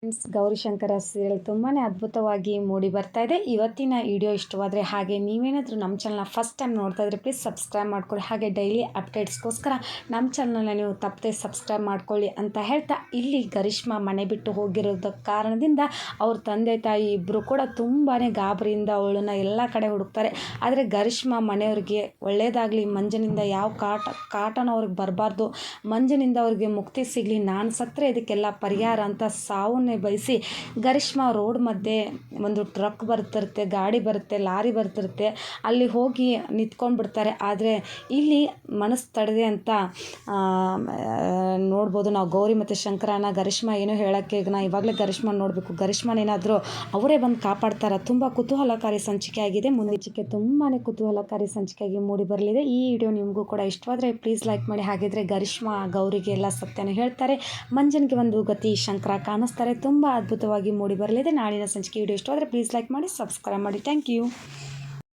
Friends, Gaurishankar serial ತುಂಬಾ ಅದ್ಭುತವಾಗಿ ಮೂಡಿ ಬರ್ತಾ ಇದೆ. ಇವತ್ತಿನ ವಿಡಿಯೋ ಇಷ್ಟವಾದರೆ, ಹಾಗೆ ನೀವೇನಾದರೂ ನಮ್ಮ ಚಾನಲ್ನ ಫಸ್ಟ್ ಟೈಮ್ ನೋಡ್ತಾ ಇದ್ರೆ ಪ್ಲೀಸ್ ಸಬ್ಸ್ಕ್ರೈಬ್ ಮಾಡ್ಕೊಳ್ಳಿ. ಹಾಗೆ ಡೈಲಿ ಅಪ್ಡೇಟ್ಸ್ಗೋಸ್ಕರ ನಮ್ಮ ಚಾನಲ್ನ ನೀವು ತಪ್ಪದೆ ಸಬ್ಸ್ಕ್ರೈಬ್ ಮಾಡ್ಕೊಳ್ಳಿ ಅಂತ ಹೇಳ್ತಾ, ಇಲ್ಲಿ ಗರಿಷ್ಮಾ ಮನೆ ಬಿಟ್ಟು ಹೋಗಿರೋದ ಕಾರಣದಿಂದ ಅವ್ರ ತಂದೆ ತಾಯಿ ಇಬ್ಬರು ಕೂಡ ತುಂಬಾ ಗಾಬರಿಯಿಂದ ಅವಳನ್ನು ಎಲ್ಲ ಕಡೆ ಹುಡುಕ್ತಾರೆ. ಆದರೆ ಗರಿಷ್ಮಾ ಮನೆಯವ್ರಿಗೆ ಒಳ್ಳೆಯದಾಗಲಿ, ಮಂಜನಿಂದ ಯಾವ ಕಾಟನೂ ಅವ್ರಿಗೆ ಬರಬಾರ್ದು, ಮಂಜನಿಂದ ಅವ್ರಿಗೆ ಮುಕ್ತಿ ಸಿಗಲಿ, ನಾನು ಸತ್ತರೆ ಇದಕ್ಕೆಲ್ಲ ಪರಿಹಾರ ಅಂತ ಸಾವನ್ನೇ ಬಯಸಿ ಗರಿಷ್ಮಾ ರೋಡ್ ಮಧ್ಯೆ ಒಂದು ಟ್ರಕ್ ಬರ್ತಿರುತ್ತೆ, ಗಾಡಿ ಬರುತ್ತೆ, ಲಾರಿ ಬರ್ತಿರುತ್ತೆ, ಅಲ್ಲಿ ಹೋಗಿ ನಿಂತ್ಕೊಂಡ್ಬಿಡ್ತಾರೆ. ಆದರೆ ಇಲ್ಲಿ ಮನಸ್ಸು ತಡೆದೆ ಅಂತ ನೋಡ್ಬೋದು ನಾವು ಗೌರಿ ಮತ್ತು ಶಂಕರನ. ಗರಿಷ್ಮಾ ಏನೋ ಹೇಳೋಕ್ಕೆ ನಾ ಇವಾಗಲೇ ಗರಿಷ್ಮಾ ನೋಡಬೇಕು, ಗರಿಷ್ಮಾನೇನಾದರೂ ಅವರೇ ಬಂದು ಕಾಪಾಡ್ತಾರೆ. ತುಂಬ ಕುತೂಹಲಕಾರಿ ಸಂಚಿಕೆ ಆಗಿದೆ. ಮುಂದಿನ ತುಂಬಾ ಕುತೂಹಲಕಾರಿ ಸಂಚಿಕೆಯಾಗಿ ಮೂಡಿ ಬರಲಿದೆ. ಈ ವಿಡಿಯೋ ನಿಮಗೂ ಕೂಡ ಇಷ್ಟವಾದರೆ ಪ್ಲೀಸ್ ಲೈಕ್ ಮಾಡಿ. ಹಾಗಿದ್ರೆ ಗರಿಷ್ಮಾ ಗೌರಿಗೆ ಎಲ್ಲ ಸತ್ಯನ ಹೇಳ್ತಾರೆ, ಮಂಜನ್ಗೆ ಒಂದು ಗತಿ ಶಂಕರ ಕಾಣಿಸ್ತಾರೆ. ತುಂಬ ಅದ್ಭುತವಾಗಿ ಮೂಡಿ ಬರಲಿದೆ ನಾಳಿನ ಸಂಚಿಕೆ. ವಿಡಿಯೋ ಇಷ್ಟವಾದರೆ ಪ್ಲೀಸ್ ಲೈಕ್ ಮಾಡಿ, ಸಬ್ಸ್ಕ್ರೈಬ್ ಮಾಡಿ. Thank you.